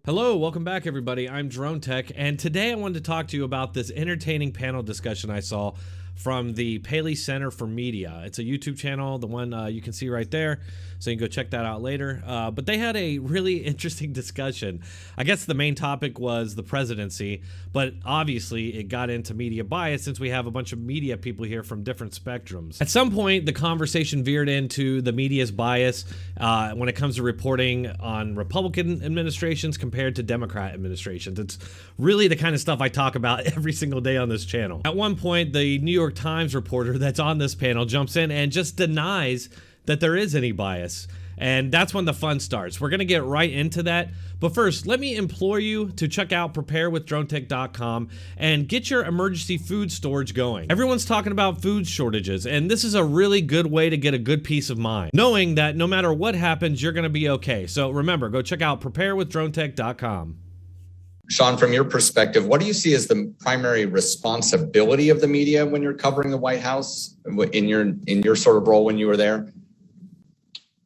Hello, welcome back everybody. I'm Dronetek, and today I wanted to talk to you about this entertaining panel discussion I saw from the Paley Center for Media. It's a YouTube channel, the one you can see right there, so you can go check that out later. But they had a really interesting discussion. I guess the main topic was the presidency, but obviously it got into media bias since we have a bunch of media people here from different spectrums. At some point, the conversation veered into the media's bias when it comes to reporting on Republican administrations compared to Democrat administrations. It's really the kind of stuff I talk about every single day on this channel. At one point, the New York Times reporter that's on this panel jumps in and just denies that there is any bias. And that's when the fun starts. We're gonna get right into that. But first, let me implore you to check out preparewithdronetek.com and get your emergency food storage going. Everyone's talking about food shortages, and this is a really good way to get a good peace of mind, knowing that no matter what happens, you're gonna be okay. So remember, go check out preparewithdronetek.com. Sean, from your perspective, what do you see as the primary responsibility of the media when you're covering the White House in your sort of role when you were there?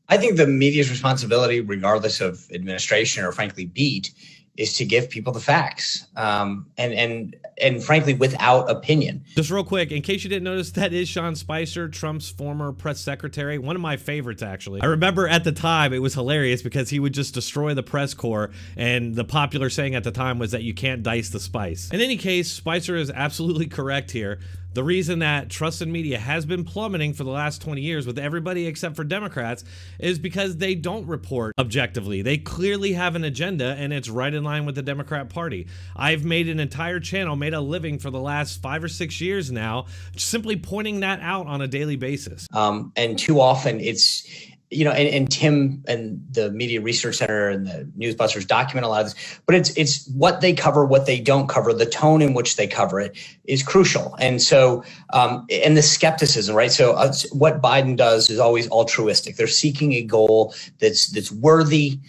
I think the media's responsibility, regardless of administration or frankly beat, is to give people the facts, and frankly, without opinion. Just real quick, in case you didn't notice, that is Sean Spicer, Trump's former press secretary. One of my favorites, actually. I remember at the time, it was hilarious because he would just destroy the press corps, and the popular saying at the time was that you can't dice the spice. In any case, Spicer is absolutely correct here. The reason that trust in media has been plummeting for the last 20 years with everybody except for Democrats is because they don't report objectively. They clearly have an agenda, and it's right in line with the Democrat Party. I've made an entire channel, made a living for the last 5 or 6 years now, simply pointing that out on a daily basis. And too often it's, you know, and Tim and the Media Research Center and the Newsbusters document a lot of this, but it's what they cover, what they don't cover, the tone in which they cover it is crucial. And so, and the skepticism, right? So what Biden does is always altruistic. They're seeking a goal that's worthy.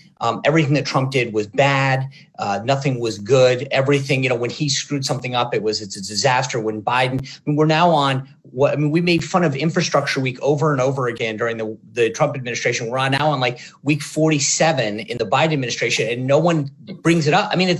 Everything that Trump did was bad. Nothing was good. Everything, you know, when he screwed something up, it's a disaster. When Biden, I mean, we're now on what, I mean, we made fun of Infrastructure Week over and over again during the Trump administration. We're now on like week 47 in the Biden administration, and no one brings it up. I mean,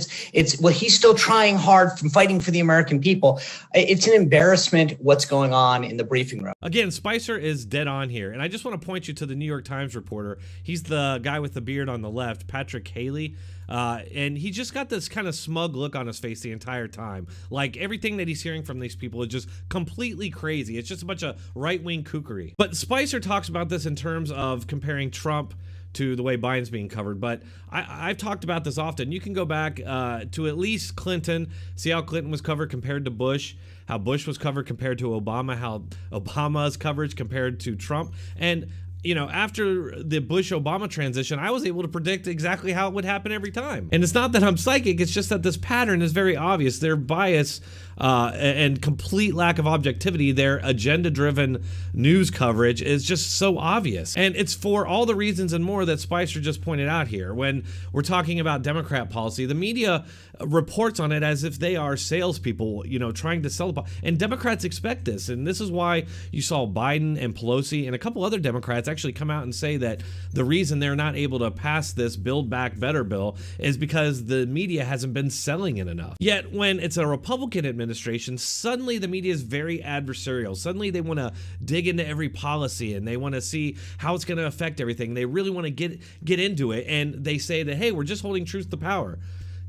well, he's still trying hard from fighting for the American people. It's an embarrassment what's going on in the briefing room. Again, Spicer is dead on here. And I just want to point you to the New York Times reporter. He's the guy with the beard on the left, Patrick Paley. And he just got this kind of smug look on his face the entire time. Like everything that he's hearing from these people is just completely crazy. It's just a bunch of right-wing kookery. But Spicer talks about this in terms of comparing Trump to the way Biden's being covered. But I've talked about this often. You can go back to at least Clinton, see how Clinton was covered compared to Bush, how Bush was covered compared to Obama, how Obama's coverage compared to Trump. And you know, after the Bush-Obama transition, I was able to predict exactly how it would happen every time. And it's not that I'm psychic, it's just that this pattern is very obvious. Their bias and complete lack of objectivity, their agenda-driven news coverage is just so obvious. And it's for all the reasons and more that Spicer just pointed out here. When we're talking about Democrat policy, the media reports on it as if they are salespeople, you know, trying to sell the and Democrats expect this. And this is why you saw Biden and Pelosi and a couple other Democrats actually come out and say that the reason they're not able to pass this Build Back Better bill is because the media hasn't been selling it enough. Yet when it's a Republican administration, suddenly the media is very adversarial. Suddenly they want to dig into every policy and they want to see how it's going to affect everything. They really want to get into it, and they say that, hey, we're just holding truth to power.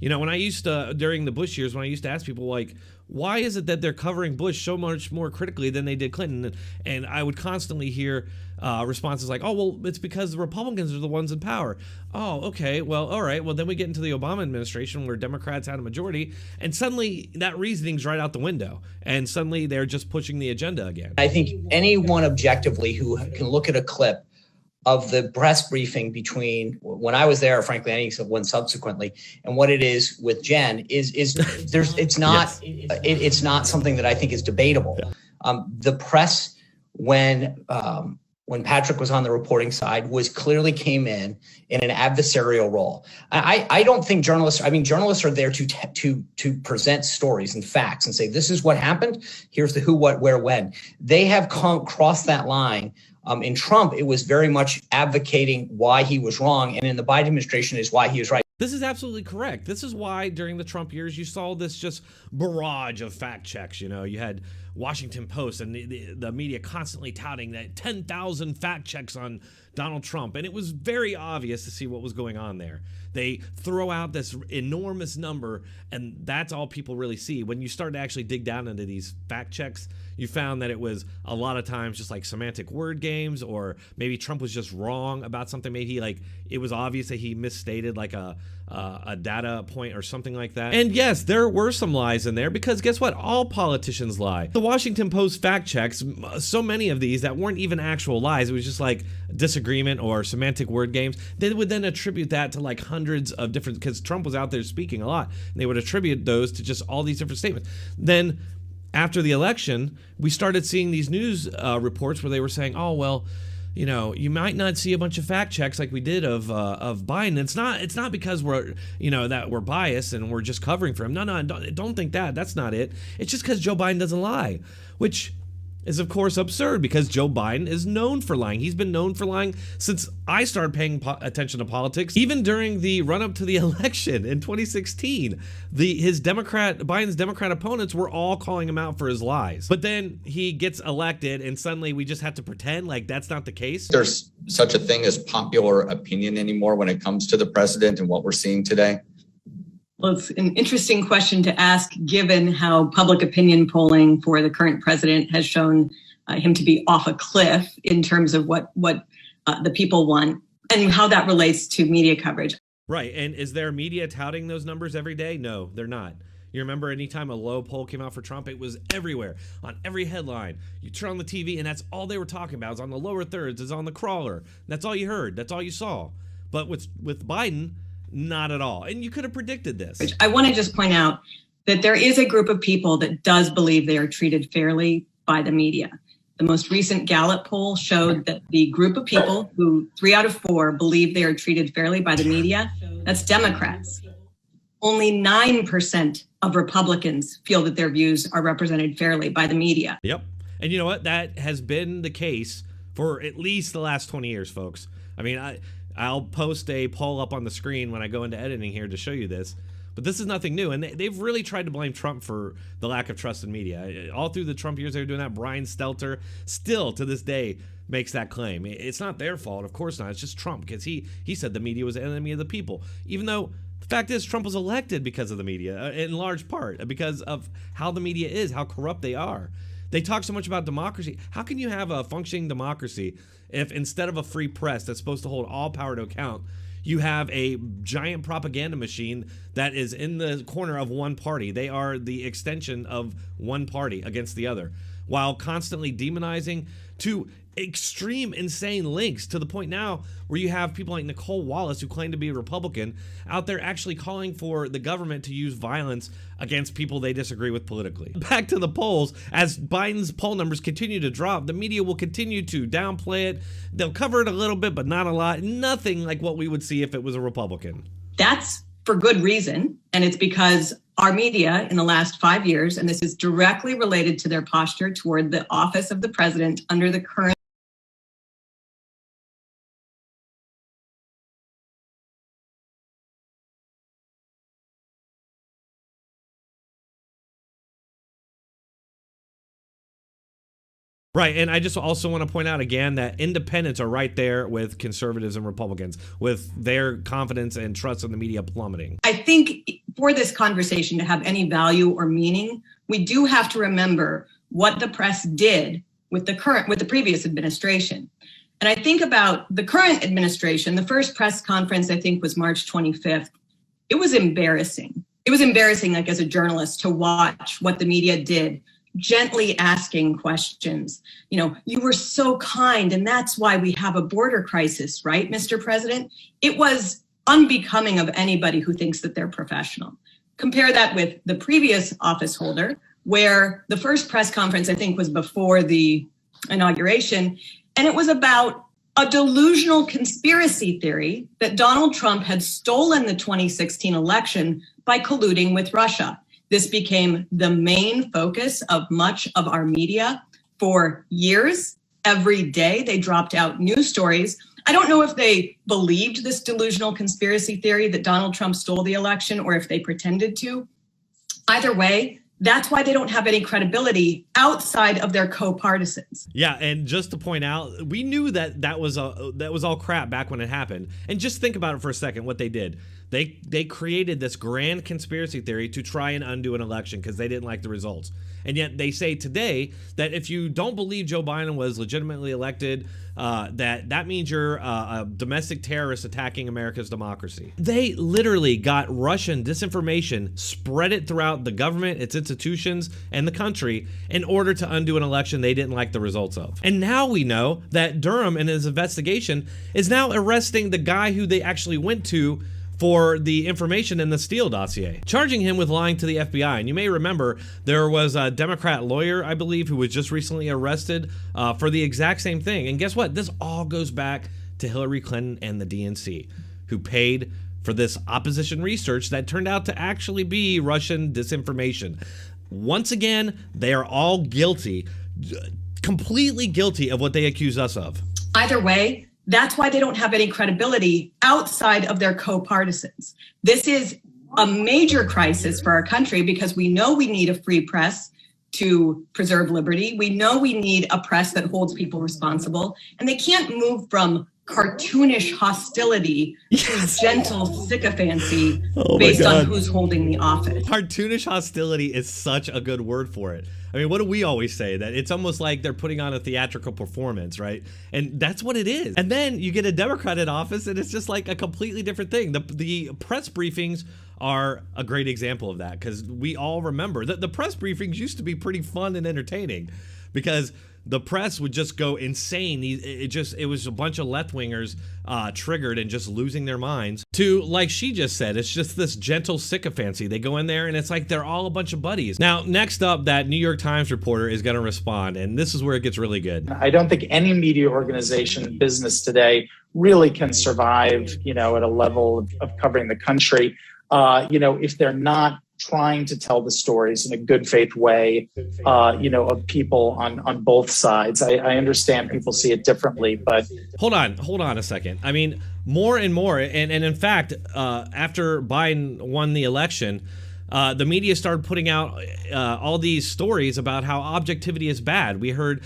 You know, when I used to, during the Bush years, when I used to ask people, like, why is it that they're covering Bush so much more critically than they did Clinton? And I would constantly hear responses like, oh, well, it's because the Republicans are the ones in power. Oh, okay, well, all right. Well, then we get into the Obama administration where Democrats had a majority, and suddenly that reasoning's right out the window. And suddenly they're just pushing the agenda again. I think anyone objectively who can look at a clip of the press briefing between when I was there, or frankly, any one subsequently, and what it is with Jen is there's it's not yes. It's not something that I think is debatable. Yeah. The press when Patrick was on the reporting side was clearly came in an adversarial role. I don't think journalists. I mean, journalists are there to present stories and facts and say this is what happened. Here's the who, what, where, when. They have crossed that line In Trump, it was very much advocating why he was wrong, and in the Biden administration is why he was right. This is absolutely correct. This is why during the Trump years, you saw this just barrage of fact checks. You know, you had Washington Post and the media constantly touting that 10,000 fact checks on Donald Trump. And it was very obvious to see what was going on there. They throw out this enormous number, and that's all people really see. When you start to actually dig down into these fact checks, you found that it was a lot of times just like semantic word games, or maybe Trump was just wrong about something. Maybe it was obvious that he misstated like a data point or something like that. And yes, there were some lies in there, because guess what? All politicians lie. The Washington Post fact checks, so many of these that weren't even actual lies. It was just like disagreement or semantic word games. They would then attribute that to like hundreds of different, because Trump was out there speaking a lot, and they would attribute those to just all these different statements. Then after the election, we started seeing these news reports where they were saying, oh, well, you know, you might not see a bunch of fact checks like we did of Biden. It's not because we're, you know, that we're biased and we're just covering for him. No, don't think that. That's not it. It's just because Joe Biden doesn't lie, which is of course absurd, because Joe Biden is known for lying. He's been known for lying since I started paying attention to politics. Even during the run-up to the election in 2016, Biden's Democrat opponents were all calling him out for his lies. But then he gets elected, and suddenly we just have to pretend like that's not the case. There's such a thing as popular opinion anymore when it comes to the president and what we're seeing today? Well, it's an interesting question to ask, given how public opinion polling for the current president has shown him to be off a cliff in terms of what the people want, and how that relates to media coverage. Right. And is there media touting those numbers every day? No, they're not. You remember anytime a low poll came out for Trump, it was everywhere, on every headline. You turn on the TV and that's all they were talking about. It's on the lower thirds, it's on the crawler. That's all you heard. That's all you saw. But with Biden, not at all. And you could have predicted this. I want to just point out that there is a group of people that does believe they are treated fairly by the media. The most recent Gallup poll showed that the group of people who 3 out of 4 believe they are treated fairly by the media, that's Democrats. Only 9% of Republicans feel that their views are represented fairly by the media. Yep. And you know what? That has been the case for at least the last 20 years, folks. I mean, I'll post a poll up on the screen when I go into editing here to show you this. But this is nothing new. And they've really tried to blame Trump for the lack of trust in media. All through the Trump years, they were doing that. Brian Stelter still to this day makes that claim. It's not their fault. Of course not. It's just Trump, because he said the media was the enemy of the people. Even though the fact is Trump was elected because of the media, in large part, because of how the media is, how corrupt they are. They talk so much about democracy. How can you have a functioning democracy if instead of a free press that's supposed to hold all power to account, you have a giant propaganda machine that is in the corner of one party? They are the extension of one party against the other, while constantly demonizing to extreme, insane lengths, to the point now where you have people like Nicole Wallace, who claim to be a Republican, out there actually calling for the government to use violence against people they disagree with politically. Back to the polls, as Biden's poll numbers continue to drop, the media will continue to downplay it. They'll cover it a little bit, but not a lot. Nothing like what we would see if it was a Republican. That's for good reason, and it's because our media in the last 5 years, and this is directly related to their posture toward the office of the president under the current Right, and I just also want to point out again that independents are right there with conservatives and Republicans, with their confidence and trust in the media plummeting. I think for this conversation to have any value or meaning, we do have to remember what the press did with the previous administration. And I think about the current administration. The first press conference, I think, was March 25th. It was embarrassing. It was embarrassing, like as a journalist, to watch what the media did, gently asking questions. You know, you were so kind, and that's why we have a border crisis, right, Mr. President? It was unbecoming of anybody who thinks that they're professional. Compare that with the previous office holder, where the first press conference, I think, was before the inauguration, and it was about a delusional conspiracy theory that Donald Trump had stolen the 2016 election by colluding with Russia. This became the main focus of much of our media for years. every day. They dropped out news stories. I don't know if they believed this delusional conspiracy theory that Donald Trump stole the election or if they pretended to. Either way, that's why they don't have any credibility outside of their co-partisans. Yeah, and just to point out, we knew that was all crap back when it happened. And just think about it for a second, what they did. They created this grand conspiracy theory to try and undo an election because they didn't like the results. And yet they say today that if you don't believe Joe Biden was legitimately elected, that means you're a domestic terrorist attacking America's democracy. They literally got Russian disinformation, spread it throughout the government, its institutions, and the country in order to undo an election they didn't like the results of. And now we know that Durham in his investigation is now arresting the guy who they actually went to for the information in the Steele dossier, charging him with lying to the FBI. And you may remember there was a Democrat lawyer, I believe, who was just recently arrested for the exact same thing. And guess what? This all goes back to Hillary Clinton and the DNC, who paid for this opposition research that turned out to actually be Russian disinformation. Once again, they are all guilty, completely guilty of what they accuse us of. Either way, that's why they don't have any credibility outside of their co-partisans. This is a major crisis for our country because we know we need a free press to preserve liberty. We know we need a press that holds people responsible, and they can't move from cartoonish hostility to gentle sycophancy based on who's holding the office. Cartoonish hostility is such a good word for it. I mean, what do we always say? That it's almost like they're putting on a theatrical performance, right? And that's what it is. And then you get a Democrat in office and it's just like a completely different thing. The press briefings are a great example of that because we all remember that the press briefings used to be pretty fun and entertaining because the press would just go insane. It was a bunch of left-wingers triggered and just losing their minds to, like she just said, it's just this gentle sycophancy. They go in there and it's like they're all a bunch of buddies. Now, next up, that New York Times reporter is going to respond, and this is where it gets really good. I don't think any media organization in business today really can survive, at a level of covering the country, if they're not trying to tell the stories in a good faith way, of people on both sides. I understand people see it differently, but hold on a second. I mean, more and more, and in fact, after Biden won the election, the media started putting out all these stories about how objectivity is bad. We heard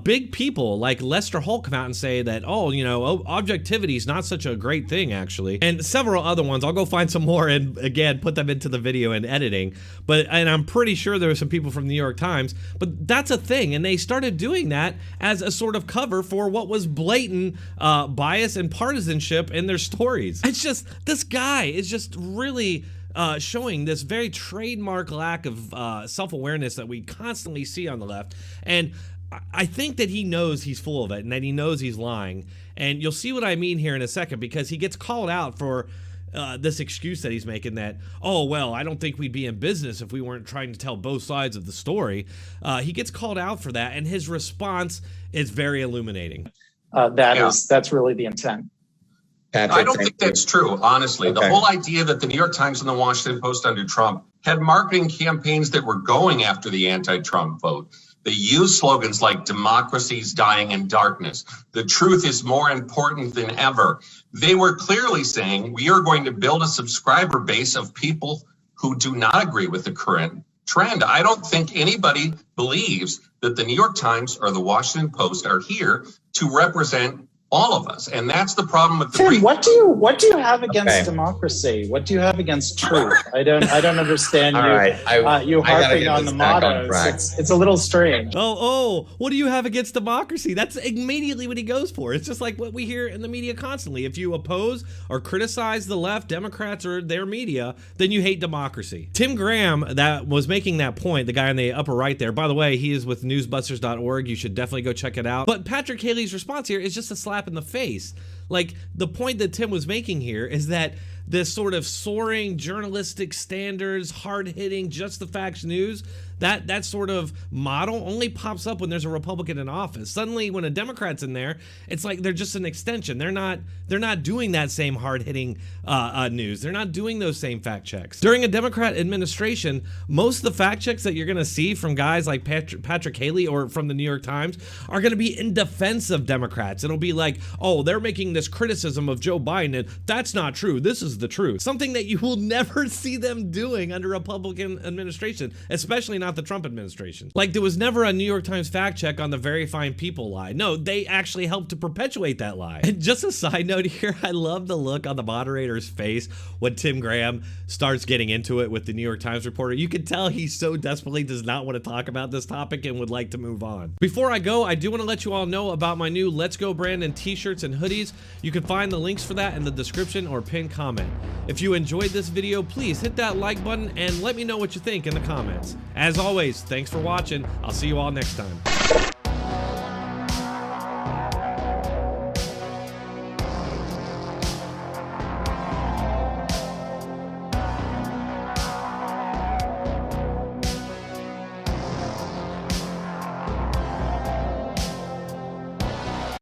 big people like Lester Holt come out and say that, objectivity is not such a great thing, actually. And several other ones. I'll go find some more and, again, put them into the video and editing. And I'm pretty sure there were some people from the New York Times. But that's a thing. And they started doing that as a sort of cover for what was blatant bias and partisanship in their stories. It's just, this guy is just really showing this very trademark lack of self-awareness that we constantly see on the left. And I think that he knows he's full of it and that he knows he's lying. And you'll see what I mean here in a second because he gets called out for this excuse that he's making that, I don't think we'd be in business if we weren't trying to tell both sides of the story. He gets called out for that, and his response is very illuminating. That's really the intent. Patrick, I don't think that's true, honestly. Okay. The whole idea that the New York Times and the Washington Post under Trump had marketing campaigns that were going after the anti-Trump vote. They used slogans like democracy's dying in darkness. The truth is more important than ever. They were clearly saying we are going to build a subscriber base of people who do not agree with the current trend. I don't think anybody believes that the New York Times or the Washington Post are here to represent all of us, and that's the problem with the Tim, what do you have against democracy? What do you have against truth? I don't understand you harping on the mottos. It's a little strange. What do you have against democracy? That's immediately what he goes for. It's just like what we hear in the media constantly. If you oppose or criticize the left, Democrats or their media, then you hate democracy. Tim Graham, that was making that point, the guy in the upper right there. By the way, he is with newsbusters.org. You should definitely go check it out. But Patrick Haley's response here is just a slap in the face. Like, the point that Tim was making here is that this sort of soaring journalistic standards, hard-hitting, just the facts news, That sort of model only pops up when there's a Republican in office. Suddenly, when a Democrat's in there, it's like they're just an extension. They're not doing that same hard-hitting news. They're not doing those same fact checks. During a Democrat administration, most of the fact checks that you're going to see from guys like Patrick Paley or from the New York Times are going to be in defense of Democrats. It'll be like, oh, they're making this criticism of Joe Biden, and that's not true. This is the truth. Something that you will never see them doing under a Republican administration, especially not the Trump administration. Like, there was never a New York Times fact check on the very fine people lie. No, they actually helped to perpetuate that lie. And just a side note here, I love the look on the moderator's face when Tim Graham starts getting into it with the New York Times reporter. You can tell he so desperately does not want to talk about this topic and would like to move on. Before I go, I do want to let you all know about my new Let's Go brand and t-shirts and hoodies. You can find the links for that in the description or pinned comment. If you enjoyed this video, please hit that like button and let me know what you think in the comments. As always, thanks for watching. I'll see you all next time.